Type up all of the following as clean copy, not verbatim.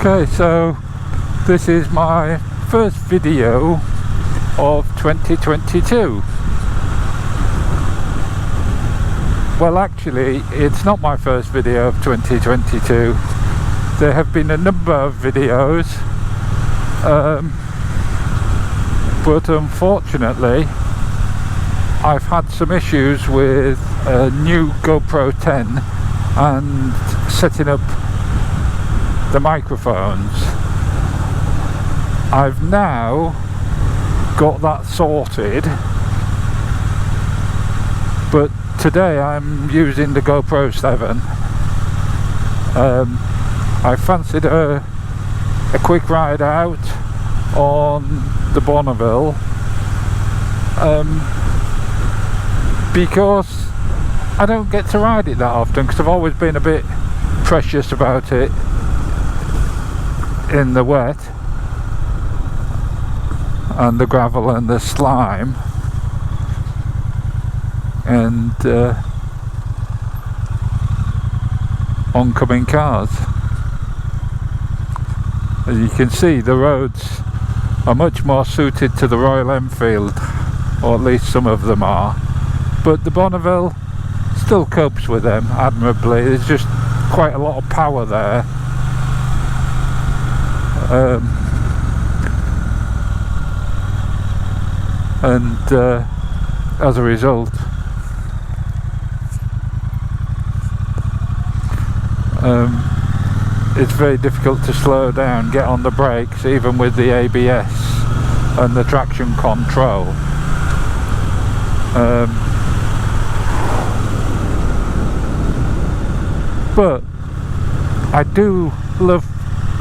Okay, so this is my first video of 2022. Well, actually, it's not my first video of 2022. There have been a number of videos, but unfortunately I've had some issues with a new Gopro 10 and setting up the microphones. I've now got that sorted, but today I'm using the GoPro 7. I fancied a quick ride out on the Bonneville because I don't get to ride it that often, because I've always been a bit precious about it in the wet and the gravel and the slime and oncoming cars. As you can see, the roads are much more suited to the Royal Enfield, or at least some of them are, but the Bonneville still copes with them admirably. There's just quite a lot of power there. As a result, it's very difficult to slow down, get on the brakes, even with the ABS and the traction control. But I do love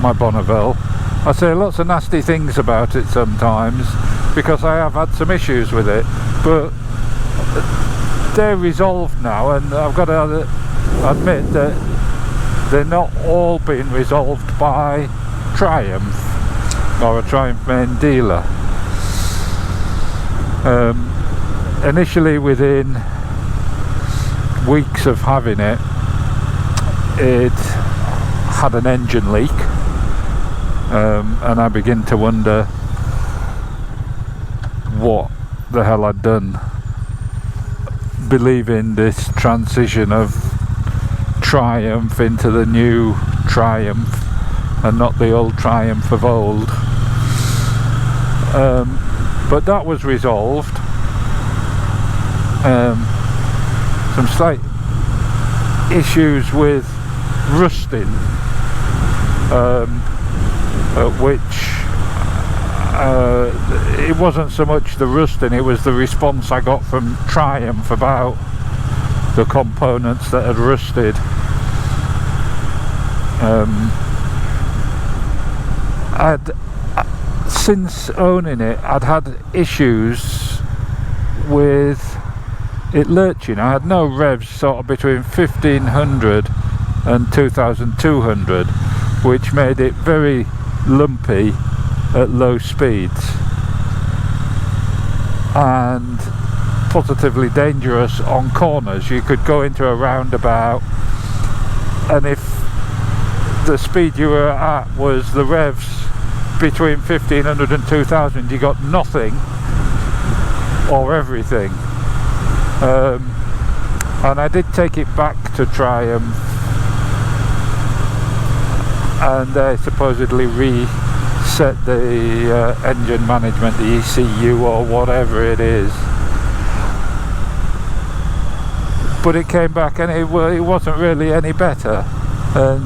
my Bonneville. I say lots of nasty things about it sometimes because I have had some issues with it, but they're resolved now, and I've got to admit that they're not all being resolved by Triumph or a Triumph main dealer. Initially, within weeks of having it, it had an engine leak, and I begin to wonder what the hell I'd done, believing this transition of Triumph into the new Triumph and not the old Triumph of old. But that was resolved. Some slight issues with rusting, which it wasn't so much the rusting, it was the response I got from Triumph about the components that had rusted. Since owning it, I'd had issues with it lurching. I had no revs sort of between 1500 and 2200, which made it very lumpy at low speeds and positively dangerous on corners. You could go into a roundabout, and if the speed you were at was the revs between 1500 and 2000, you got nothing or everything. And I did take it back to Triumph, and they supposedly reset the engine management, the ECU or whatever it is, but it came back and it wasn't really any better, and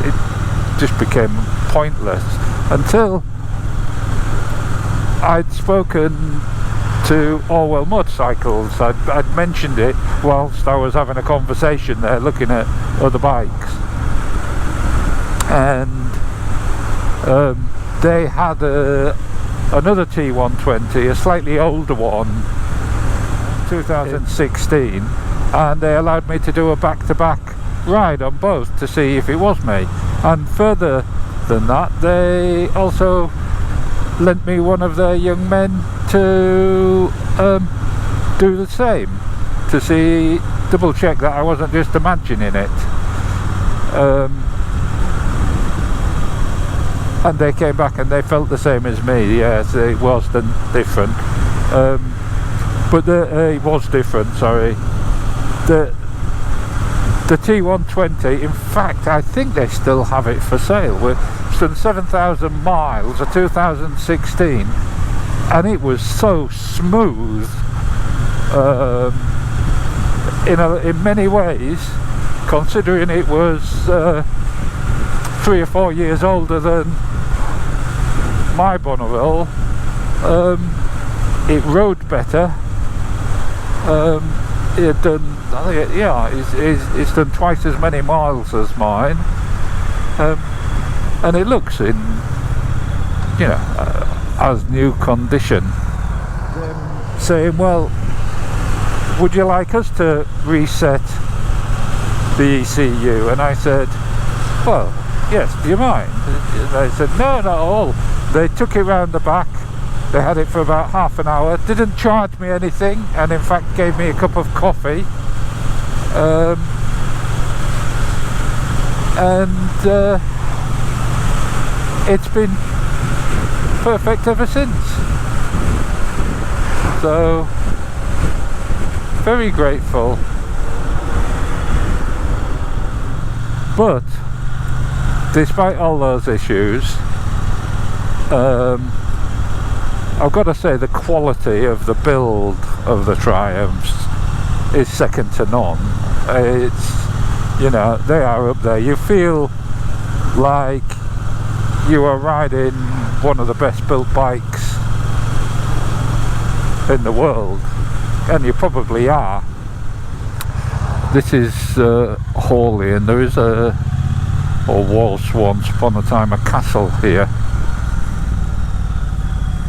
it just became pointless until I'd spoken to Orwell Motorcycles. I'd mentioned it whilst I was having a conversation there looking at other bikes, and they had another T120, a slightly older one, 2016, and they allowed me to do a back-to-back ride on both to see if it was me. And further than that, they also lent me one of their young men to do the same, to see, double check that I wasn't just imagining it. and they came back and they felt the same as me. Yes, it was different, but it was different, sorry. The T120, in fact, I think they still have it for sale. It's done 7,000 miles, a 2016, and it was so smooth in many ways, considering it was 3 or 4 years older than my Bonneville. It rode better. It done, it's done twice as many miles as mine, and it looks in, as new condition. Saying, well, would you like us to reset the ECU? And I said, well, yes, do you mind? And they said, no, not at all. They took it round the back. They had it for about half an hour, didn't charge me anything, and in fact gave me a cup of coffee. It's been perfect ever since. So, very grateful. But, despite all those issues, I've got to say the quality of the build of the Triumphs is second to none. It's, they are up there. You feel like you are riding one of the best built bikes in the world, and you probably are. This is Haughly, and there is or was once upon a time, a castle here.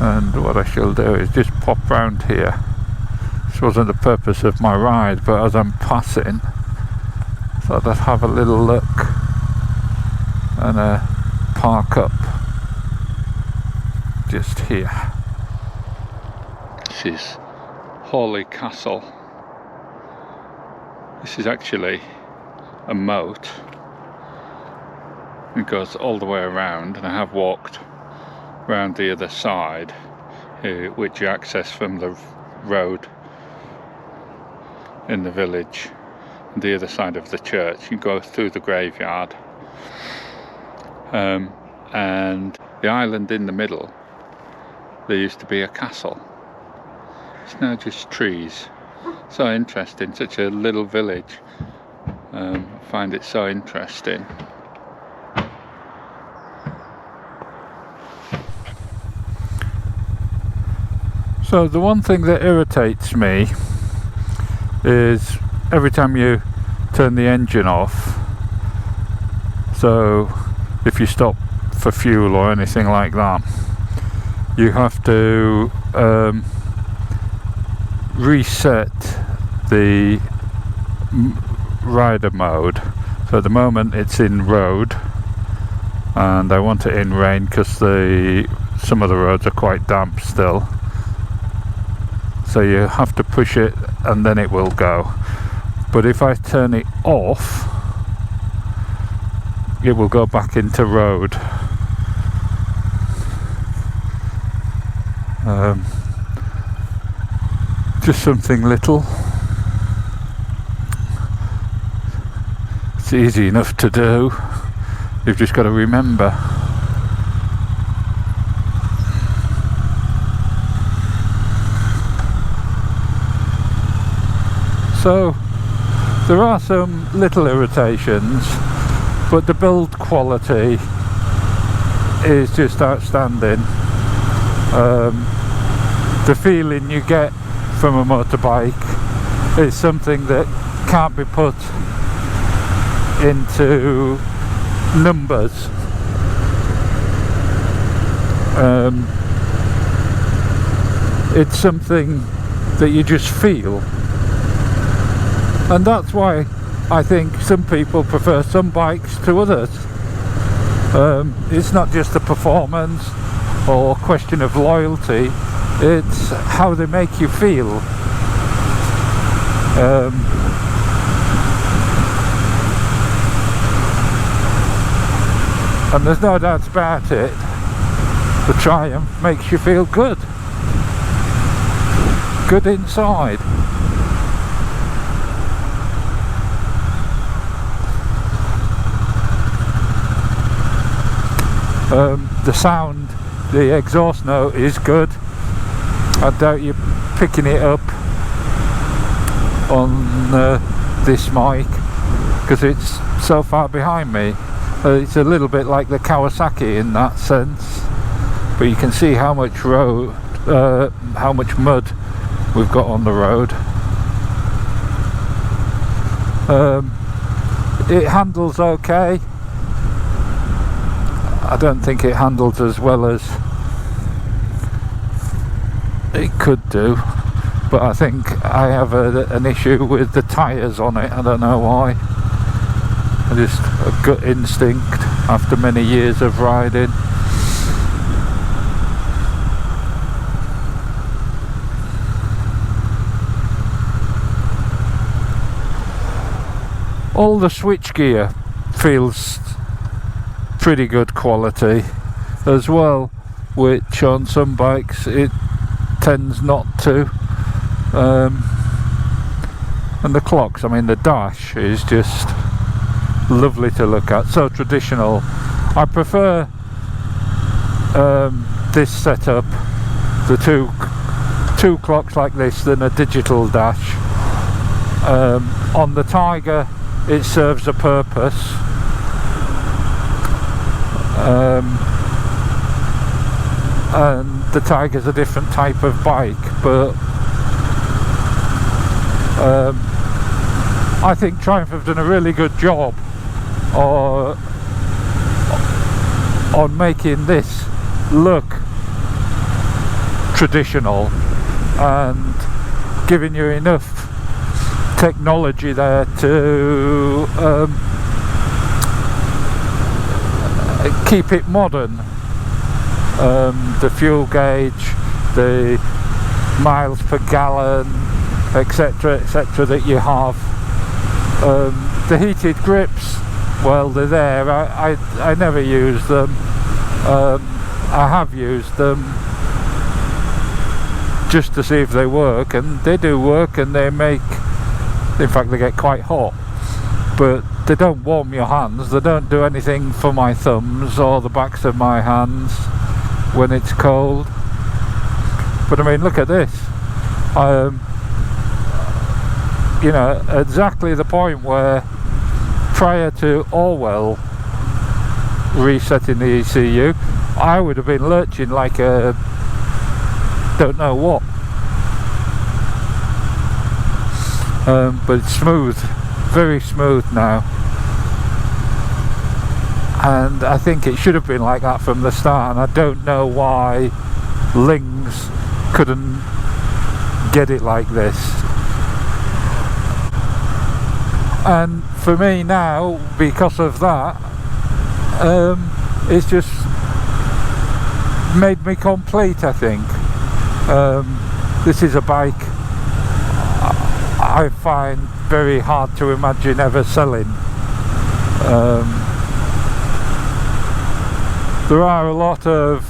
And what I shall do is just pop round here. This wasn't the purpose of my ride, but as I'm passing, thought I'd have a little look and park up just here. This is Haughly Castle. This is actually a moat. It goes all the way around, and I have walked round the other side, which you access from the road in the village, the other side of the church. You go through the graveyard, and the island in the middle, there used to be a castle. It's now just trees. So interesting, such a little village. I find it so interesting. So the one thing that irritates me is every time you turn the engine off, so if you stop for fuel or anything like that, you have to reset the rider mode. So at the moment it's in road, and I want it in rain because some of the roads are quite damp still. So you have to push it and then it will go. But if I turn it off, it will go back into road. Just something little. It's easy enough to do. You've just got to remember. So there are some little irritations, but the build quality is just outstanding. The feeling you get from a motorbike is something that can't be put into numbers. It's something that you just feel. And that's why I think some people prefer some bikes to others. It's not just the performance or question of loyalty, it's how they make you feel. And there's no doubt about it, the Triumph makes you feel good. Good inside. The sound, the exhaust note is good. I doubt you're picking it up on this mic because it's so far behind me. It's a little bit like the Kawasaki in that sense, but you can see how much how much mud we've got on the road. It handles okay. I don't think it handles as well as it could do, but I think I have an issue with the tyres on it. I don't know why. Just a gut instinct after many years of riding. All the switchgear feels pretty good quality as well, which on some bikes it tends not to. And the clocks, I mean the dash is just lovely to look at, so traditional. I prefer this setup, the two clocks like this, than a digital dash. On the Tiger it serves a purpose. And the Tiger's a different type of bike, but I think Triumph have done a really good job on making this look traditional and giving you enough technology there to keep it modern. The fuel gauge, the miles per gallon, etc, etc that you have. The heated grips, well, they're there. I never use them. I have used them just to see if they work, and they do work, and they make, in fact they get quite hot, but they don't warm your hands. They don't do anything for my thumbs or the backs of my hands when it's cold. But I mean, look at this. You know, exactly the point where prior to Orwell resetting the ECU, I would have been lurching like a don't know what. But it's smooth, very smooth now, and I think it should have been like that from the start, and I don't know why Lings couldn't get it like this. And for me now, because of that, it's just made me complete, I think. This is a bike I find very hard to imagine ever selling. There are a lot of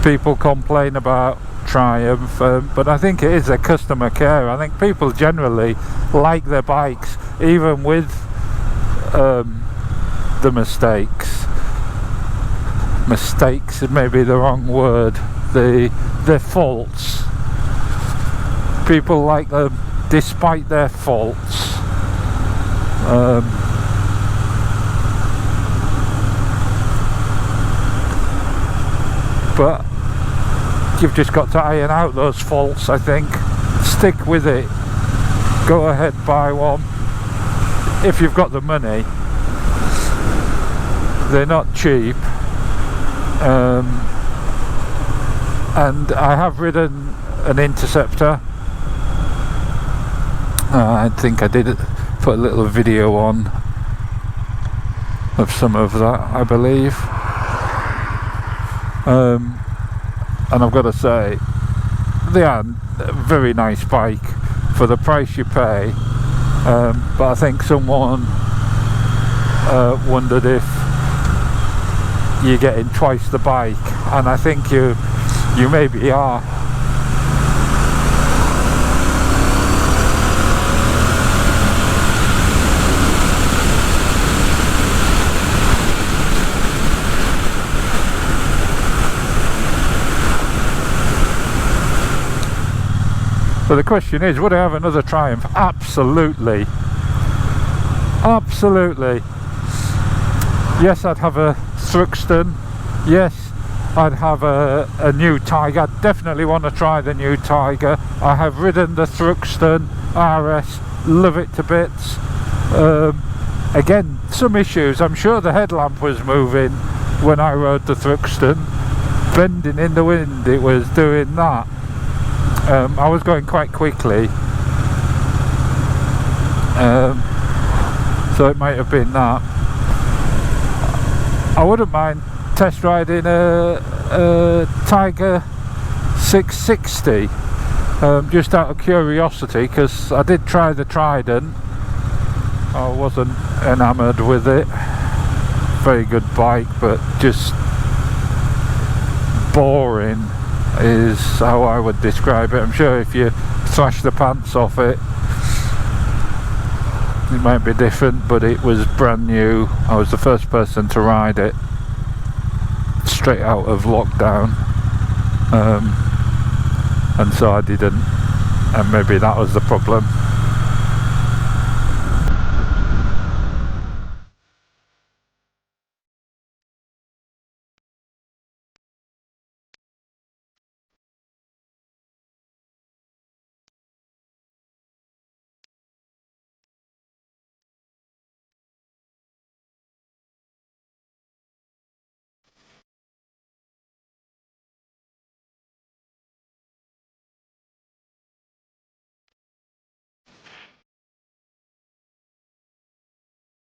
people complain about Triumph, but I think it is a customer care. I think people generally like their bikes, even with the mistakes. Mistakes is maybe the wrong word. Their faults. People like them despite their faults. But you've just got to iron out those faults, I think. Stick with it. Go ahead, buy one if you've got the money. They're not cheap. And I have ridden an Interceptor. I think I did put a little video on of some of that, I believe. And I've got to say, they are a very nice bike for the price you pay. But I think someone wondered if you're getting twice the bike, and I think you maybe are. So the question is, would I have another Triumph? Absolutely. Absolutely. Yes, I'd have a Thruxton. Yes, I'd have a new Tiger. I'd definitely want to try the new Tiger. I have ridden the Thruxton RS. Love it to bits. Again, some issues. I'm sure the headlamp was moving when I rode the Thruxton. Bending in the wind, it was doing that. I was going quite quickly, so it might have been that. I wouldn't mind test riding a Tiger 660, just out of curiosity, because I did try the Trident. I wasn't enamoured with it. Very good bike, but just boring is how I would describe it. I'm sure if you thrash the pants off it, it might be different, but it was brand new. I was the first person to ride it straight out of lockdown, and so I didn't, and maybe that was the problem.